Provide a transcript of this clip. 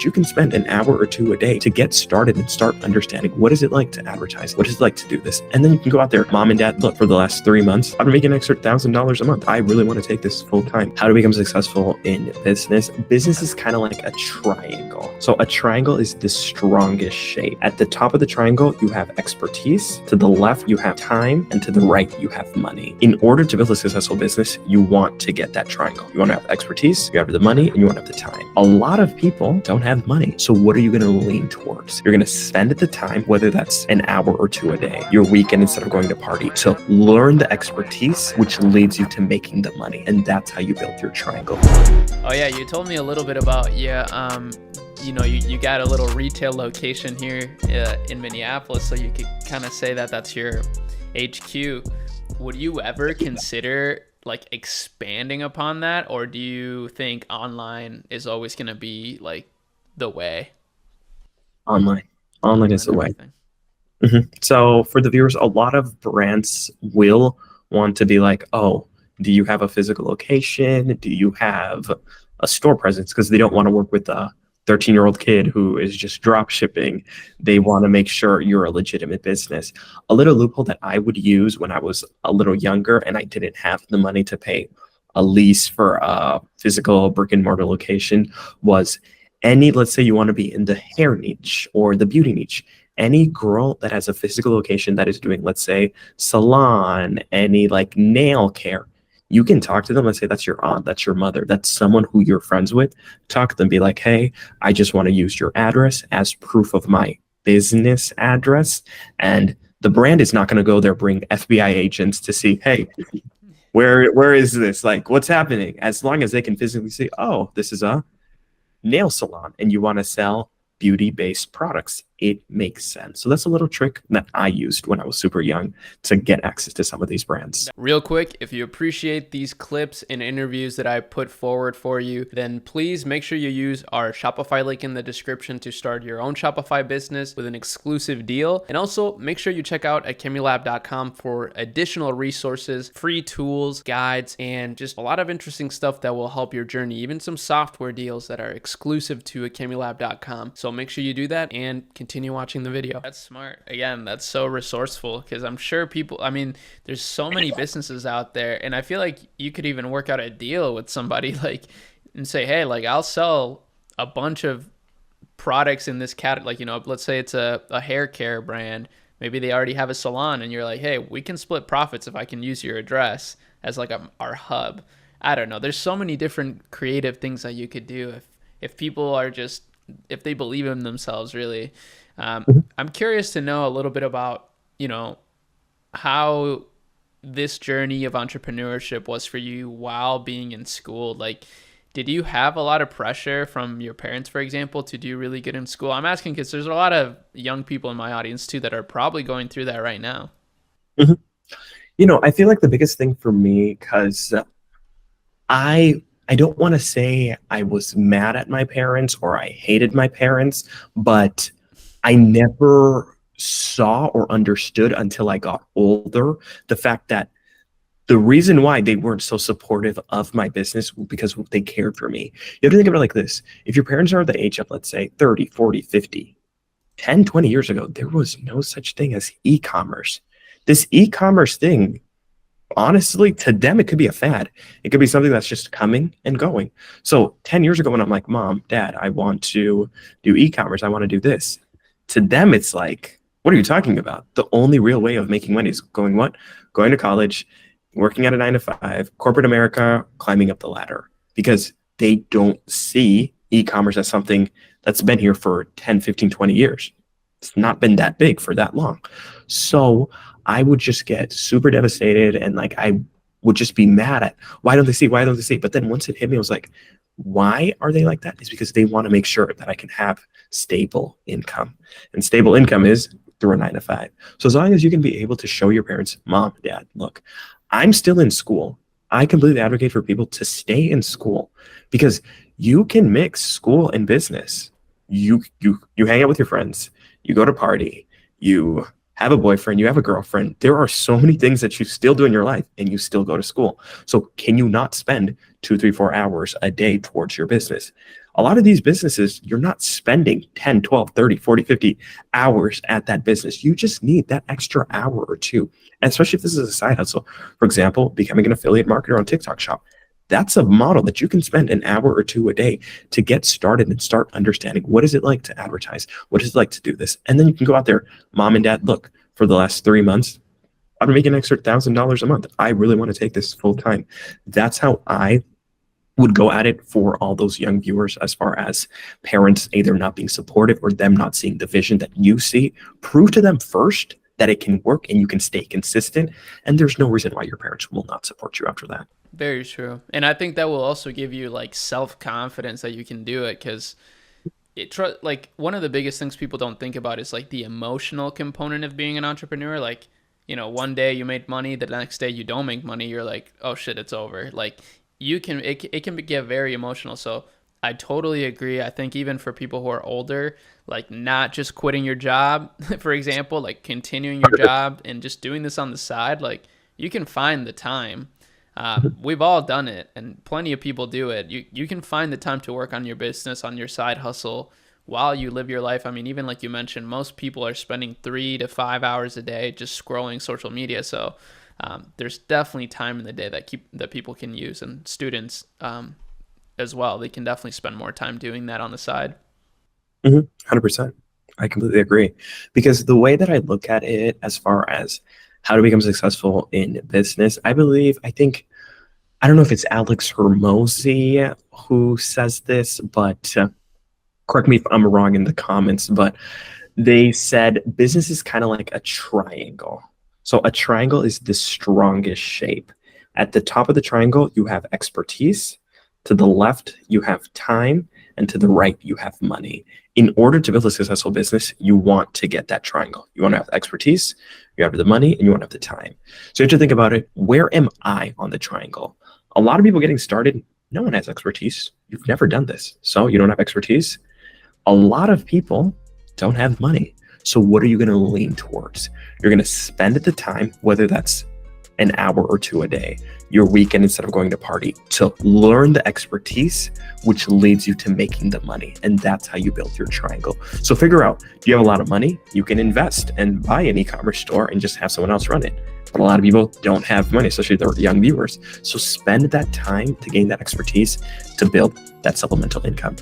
You can spend an hour or two a day to get started and start understanding what is it like to advertise, what is it like to do this. And then you can go out there, mom and dad, look, for the last 3 months, I've been making an extra $1,000 a month. I really want to take this full time. How to become successful in business? Business is kind of like a triangle. So a triangle is the strongest shape. At the top of the triangle, you have expertise. To the left, you have time. And to the right, you have money. In order to build a successful business, you want to get that triangle. You want to have expertise, you have the money, and you want to have the time. A lot of people don't have money. So what are you going to lean towards? You're going to spend the time, whether that's an hour or two a day, your weekend instead of going to party. So learn the expertise, which leads you to making the money. And that's how you build your triangle. Oh yeah, you told me a little bit about, you got a little retail location here in Minneapolis, so you could kind of say that that's your HQ. Would you ever consider like expanding upon that, or do you think online is always going to be like the way? Online is the way. So for the viewers, a lot of brands will want to be like, oh, do you have a physical location? Do you have a store presence? Because they don't want to work with a 13-year-old kid who is just drop shipping. They want to make sure you're a legitimate business. A little loophole that I would use when I was a little younger and I didn't have the money to pay a lease for a physical brick and mortar location was let's say you want to be in the hair niche or the beauty niche. Any girl that has a physical location that is doing, let's say, salon, any like nail care, you can talk to them. Let's say that's your aunt, that's your mother, that's someone who you're friends with. Talk to them, be like, hey, I just want to use your address as proof of my business address. And the brand is not going to go there, bring FBI agents to see, hey, where is this? Like, what's happening? As long as they can physically see, oh, this is a nail salon and you want to sell beauty-based products, it makes sense. So that's a little trick that I used when I was super young to get access to some of these brands. Real quick, if you appreciate these clips and interviews that I put forward for you, then please make sure you use our Shopify link in the description to start your own Shopify business with an exclusive deal. And also make sure you check out akemulab.com for additional resources, free tools, guides, and just a lot of interesting stuff that will help your journey, even some software deals that are exclusive to akemulab.com. So make sure you do that and continue watching the video. That's smart. Again, that's so resourceful, because I'm sure people, there's so many businesses out there, and I feel like you could even work out a deal with somebody like and say, hey, like I'll sell a bunch of products in this category. Like, let's say it's a hair care brand. Maybe they already have a salon and you're like, hey, we can split profits if I can use your address as like our hub. I don't know. There's so many different creative things that you could do if people are just, if they believe in themselves, really. I'm curious to know a little bit about, how this journey of entrepreneurship was for you while being in school. Like, did you have a lot of pressure from your parents, for example, to do really good in school? I'm asking because there's a lot of young people in my audience too that are probably going through that right now. I feel like the biggest thing for me, because I don't want to say I was mad at my parents or I hated my parents, but I never saw or understood until I got older the fact that the reason why they weren't so supportive of my business was because they cared for me. You have to think about it like this. If your parents are the age of, let's say, 30, 40, 50, 10, 20 years ago, there was no such thing as e-commerce. This e-commerce thing, honestly, to them, it could be a fad. It could be something that's just coming and going. So 10 years ago when I'm like, Mom, Dad, I want to do e-commerce. I want to do this. To them, it's like, what are you talking about? The only real way of making money is going to college, working at a 9-to-5, corporate America, climbing up the ladder, because they don't see e-commerce as something that's been here for 10, 15, 20 years. It's not been that big for that long. So I would just get super devastated and like I would just be mad at why don't they see? But then once it hit me, I was like, why are they like that? It's because they want to make sure that I can have stable income. And stable income is through a 9-to-5. So as long as you can be able to show your parents, Mom, Dad, look, I'm still in school. I completely advocate for people to stay in school because you can mix school and business. You hang out with your friends, you go to party, you have a boyfriend, you have a girlfriend. There are so many things that you still do in your life and you still go to school. So can you not spend 2, 3, 4 hours a day towards your business? A lot of these businesses, you're not spending 10, 12, 30, 40, 50 hours at that business. You just need that extra hour or two. And especially if this is a side hustle. For example, becoming an affiliate marketer on TikTok Shop. That's a model that you can spend an hour or two a day to get started and start understanding what is it like to advertise? What is it like to do this? And then you can go out there, mom and dad, look, for the last 3 months, I'm making an extra $1,000 a month. I really want to take this full time. That's how I would go at it for all those young viewers, as far as parents either not being supportive or them not seeing the vision that you see. Prove to them first that it can work and you can stay consistent. And there's no reason why your parents will not support you after that. Very true. And I think that will also give you like self-confidence that you can do it, because like one of the biggest things people don't think about is like the emotional component of being an entrepreneur. Like, you know, one day you make money, the next day you don't make money, you're like, oh shit, it's over. Like it can get very emotional. So I totally agree. I think even for people who are older, like not just quitting your job, for example, like continuing your job and just doing this on the side, like you can find the time. We've all done it, and plenty of people do it. You can find the time to work on your business, on your side hustle, while you live your life. I mean, even like you mentioned, most people are spending 3 to 5 hours a day just scrolling social media. So there's definitely time in the day that people can use, and students as well. They can definitely spend more time doing that on the side. 100%. I completely agree. Because the way that I look at it, as far as how to become successful in business, I don't know if it's Alex Hermosi who says this, but correct me if I'm wrong in the comments, but they said business is kind of like a triangle. So a triangle is the strongest shape. At the top of the triangle, you have expertise. To the left, you have time. And to the right, you have money. In order to build a successful business, you want to get that triangle. You want to have expertise, you have the money, and you want to have the time. So you have to think about it. Where am I on the triangle? A lot of people getting started, no one has expertise. You've never done this. So you don't have expertise. A lot of people don't have money. So what are you going to lean towards? You're going to spend the time, whether that's an hour or two a day, your weekend instead of going to party, to learn the expertise, which leads you to making the money. And that's how you build your triangle. So figure out, do you have a lot of money? You can invest and buy an e-commerce store and just have someone else run it. But a lot of people don't have money, especially the young viewers. So spend that time to gain that expertise to build that supplemental income.